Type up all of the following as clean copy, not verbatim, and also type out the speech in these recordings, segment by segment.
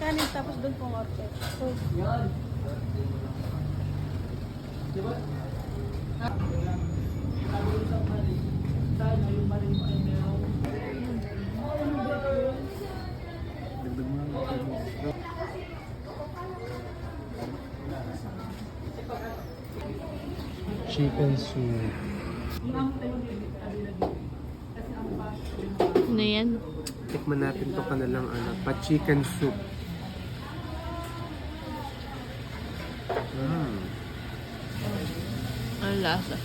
kanin tapos doon po orte. So, chicken soup. Ano yan? Tikman natin to kanilang pa-chicken soup. Ang lasa.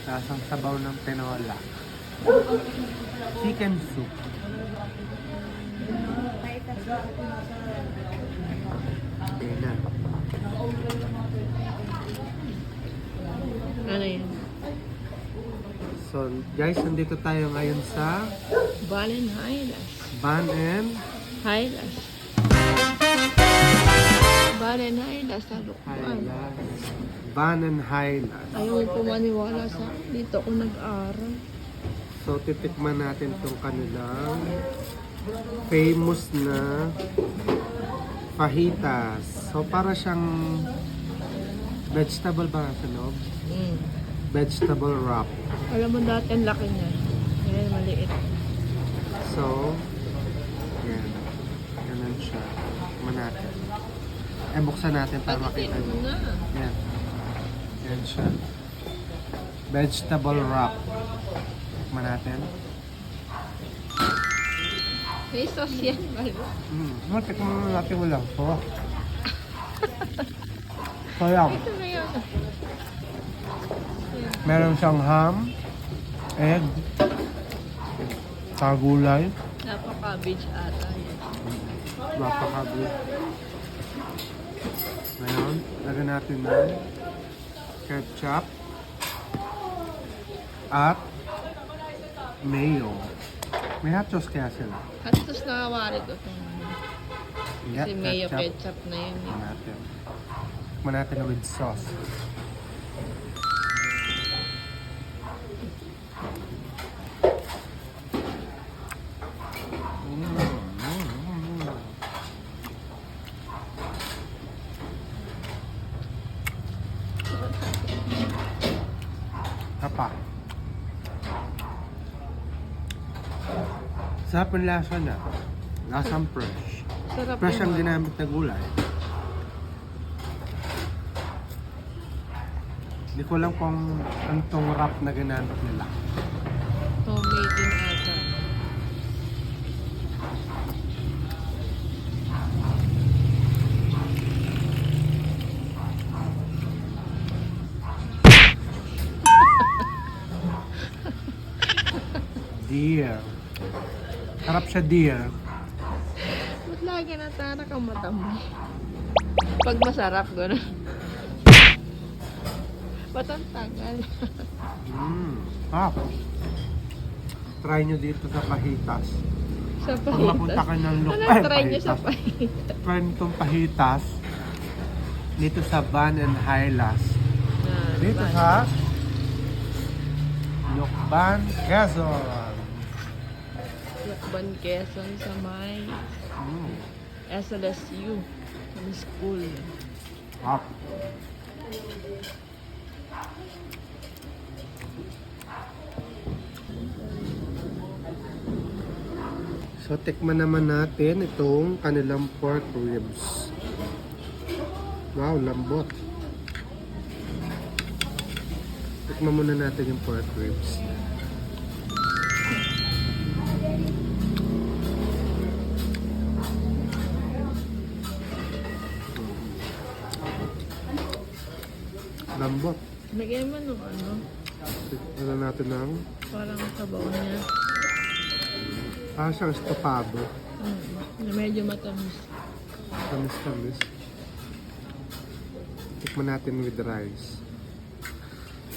Lasang sabaw ng tinola. Chicken soup. Okay na. Ano yan? So, guys, nandito tayo ngayon sa Balen Highlands. Van and Highlands. Balen Highlands. Talukpan. Highlands. Van and Highlands. Ayaw ko maniwala sa dito ako nag-aral. So, titikman natin itong kanilang famous na fajitas. So, para siyang vegetable ba sa loob? Vegetable wrap. Alam mo dati ang laki niya. Ngayon maliit. So, yan. Ganun siya. Tikman natin. Buksan natin para makita Pagkatin nyo. mo na. Yan. Yan siya. Vegetable wrap. Tikman natin. May sauce yan. Tikman natin walang po. So, yan. Ito na yun. Meron siyang ham, egg, gulay, Napaka-cabbage ata yan. napakabi. Ngayon, lagyan natin ng ketchup at mayo. May hot sauce kaya sila. At tapos nakawari ko itong Yeah, si mayo ketchup na yun. Tikman natin. Tikman natin with sauce. Apa? Sarap ang lasa na. Lasang fresh. Sarap Fresh ang yung ginamit na gulay. Hindi ko lang kung anong wrap na ginamit nila. homemade din ata. Deer. Sarap siya, deer. Ba't lagi natara kang mata mo? Pag masarap, gano'n. Ba't ang tagal? Ah. Try nyo dito sa Pahitas. Sa Kung mapunta ka pahitas. ng Ano try niyo sa pahitas? Try nyo itong Pahitas dito sa Van and Highlands. Dito sa Lucban, Quezon. Lucban, Quezon sa may SLSU. Sa may school. Up. So, tikman naman natin itong kanilang pork ribs. Wow, lambot. Tikman muna natin yung pork ribs. Lambot. Lagyan mo nung ano, Tikman natin ng parang sabaw niya. siyang estopado. Na medyo matamis. Tamis-tamis. Tikman natin with rice.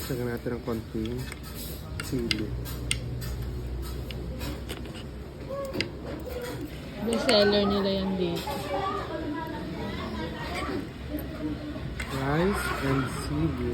Sagyan natin ng konting sili. Best seller nila yan dito. Rice and sili.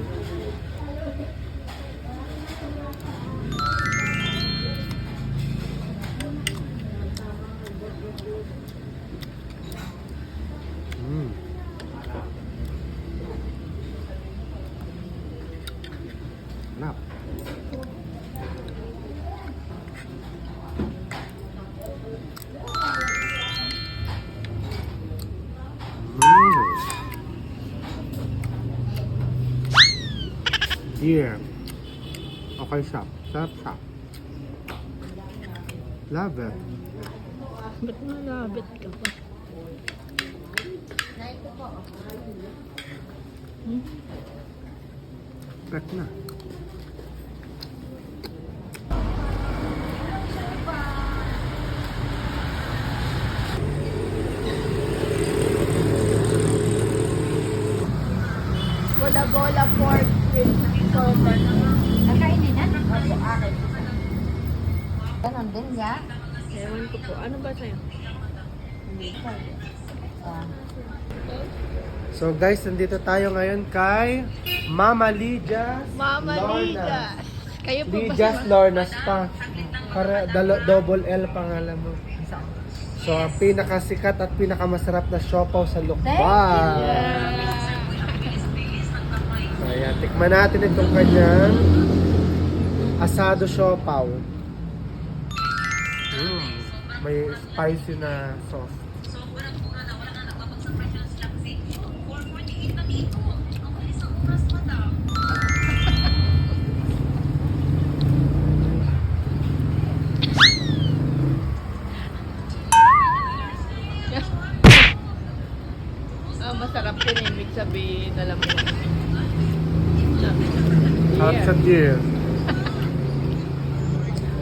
Dear. Okay siya. Sarap siya. Love it. Ba't malabit ka pa? Back na. Bola-bola pork with soba naman. Kakainin yan? Opo, akin. Ganon din, ya? Ewan ko po. Ano ba sa'yo? Ah. So guys, nandito tayo ngayon kay Mama Lydia's Mama Lorna. Ligas. Kayo po ba Lydia's si Lorna's pa. Para double L pangalan mo. So, ang pinakasikat at pinakamasarap na siopaw sa Lukban. So, ayan. Tikman natin itong kanyang asado siopaw. May spicy na sauce. Masarap din eh. Ibig sabihin, alam mo. Sarap sa deer.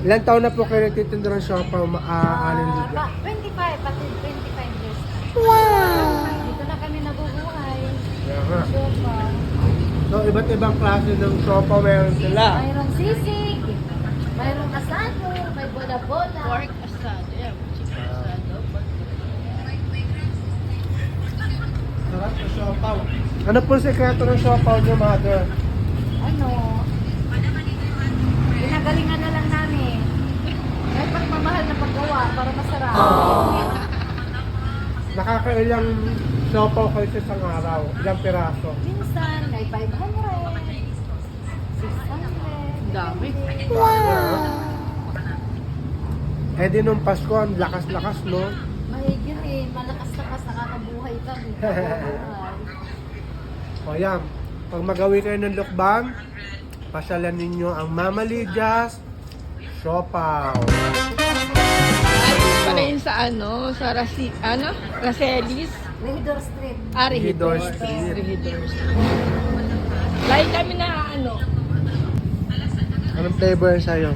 Ilan taon na po kayo nagtitinda ng siopaw? Aling Lydia? 25, pati 25 years. Wow! Dito na kami nabubuhay. Kaya nga. Sopa. So, iba't ibang klase ng siopaw meron sila. Mayroong sisig. Mayroong asado. May bola-bola. Pork asado. Yeah, chicken asado. Sarap sa siopaw. Ano po sekreto ng siopaw niyo, mother? Ano? Ginagalingan na lang namin. May pagmamahal na paggawa para masarap. Nakakailang siopaw kayo sa isang araw? Ilang piraso? Minsan, may 500. 600. Dami. Eh di nung Pasko, ang lakas-lakas, no? Mahigit eh. Malakas-lakas nakakabuhay kami. O yan, pag magawi kayo ng lukban, pasyalan ninyo ang Mama Lydia's siopaw. Ay, pala yun sa ano, sa Racelis. Regidor Street. Regidor Street. Regidor Street. Lagi kami na ano, Anong flavor sa'yo?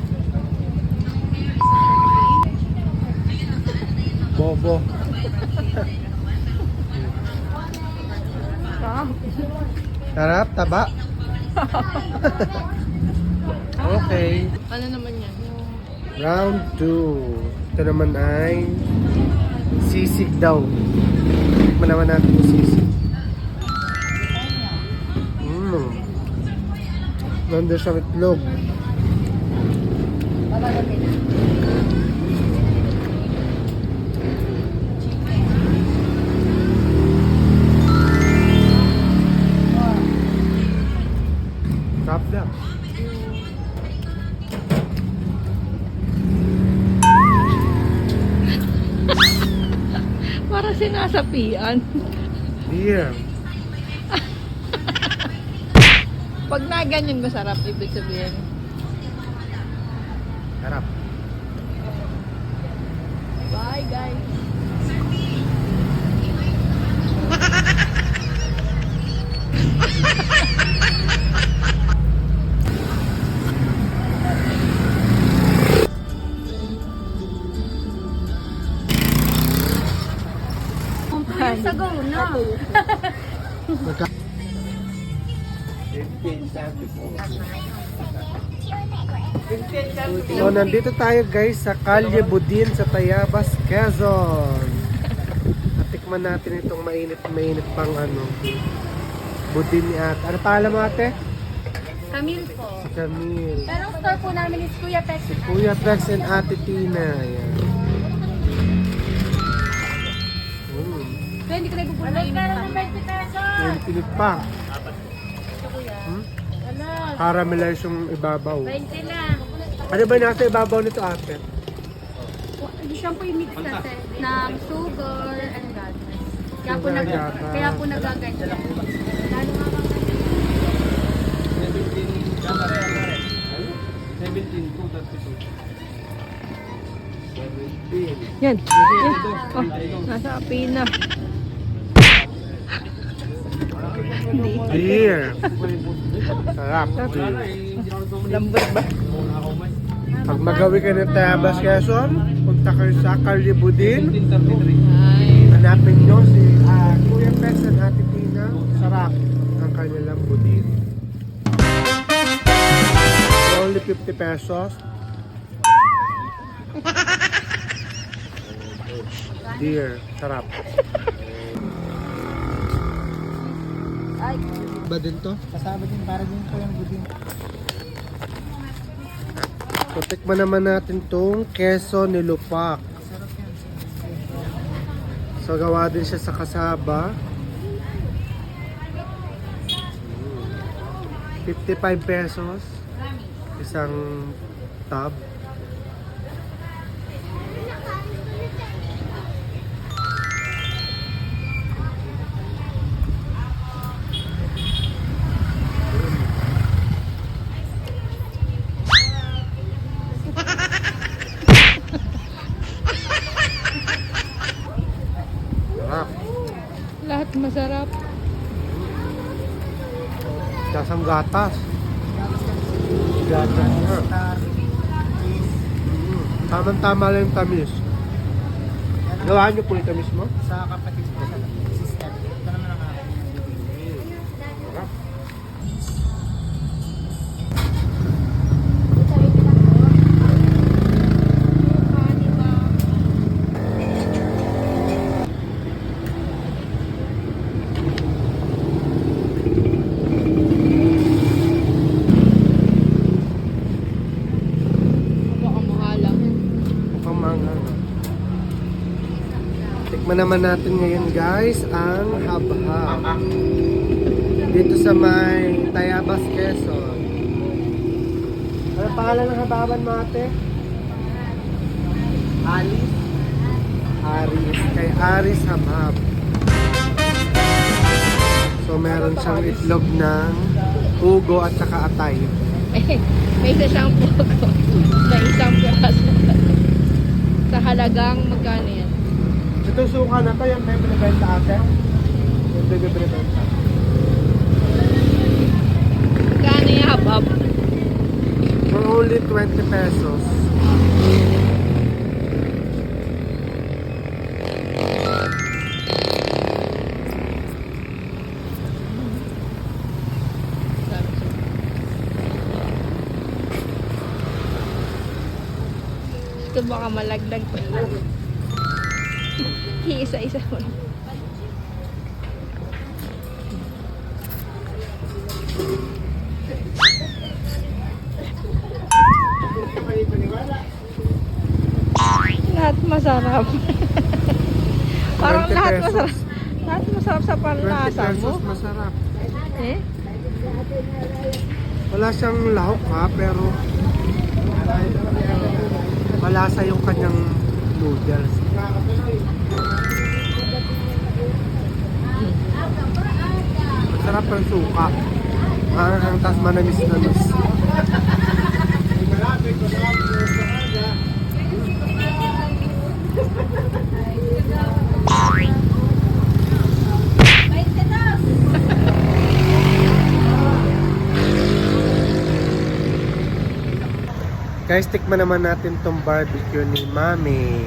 Bobo. Sarap, taba. Okay. ano naman yan? Round 2. Ito naman ay sisig daw. Tikman naman natin yung sisig. Nandun sa itlog. Babagatin na. Sarap lang. Para sinasapian. Dear. Pag na ganyan masarap, ibig sabihin. Sarap. Bye guys. Years ago, no? Magka- So, nandito tayo guys sa Kalye Budin sa Tayabas, Quezon. At tikman natin itong mainit pang ano, budin ni ate. Ano pangalan mo ate? Camille po. Si Camille. Pero ang store po namin is Kuya Tex. Si Kuya Tex and Ate Tina. Ayan. 20 ko na ipupunan. Pero ng 20 pesos. Yung pinit pa. Ano? Caramelize yung ibabaw. 20 lang. Ano ba nasa ibabaw nito ate? Siya po yung mix natin ng sugar and glutinous. Kaya po, Sugar yata. kaya po nagaganyan. Lalo nga bang Yan. Oh, nasa apina. Deer. Sarap. Lambot ba? Pag magawi ka ng Tayabas, Quezon, punta kayo sa Calle Budin. Ay. Hanapin nyo si Kuya Pes and Ate Tina. Sarap ang kanilang budin. Only 50 pesos. Dear, sarap. Ba din to? Kasama din, para din po yung budin. So, tikman naman natin tong keso nilupak. So, gawa din siya sa kasaba. 55 pesos. Isang tub. Sarap. Lahat masarap. Lasang gatas. Gatas na. Tama-tama lang yung tamis. Gawaan niyo po yung tamis mo? Sa kapatid ko, sa sister. Ito naman ang akin. Sarap. Baka mahalang. Mukhang maanghang, ah. Tikman naman natin ngayon guys ang habhab. Dito sa may Tayabas, Quezon. Ano pangalan ng hababan mo ate? Alice? Aris. Kay Aris Habhab. So meron siyang itlog ng ugo at saka atay. May isa siyang pugo na isang piraso. Sa halagang magkano yan? Itong suka na to, yung may binibenta ate. Yung binibenta. Magkano yung habab? For only 20 pesos. Ito baka malaglag pa. Isa-isa mo. Lahat masarap. Parang 20 lahat pesos. masarap. Lahat masarap sa 20 panlasa mo. pesos masarap. Eh? Wala siyang lahok ha, pero malasa yung kanyang noodles. Masarap ang suka. Ang tas manamis-namis. Guys, tikman naman natin tong barbecue ni Mami.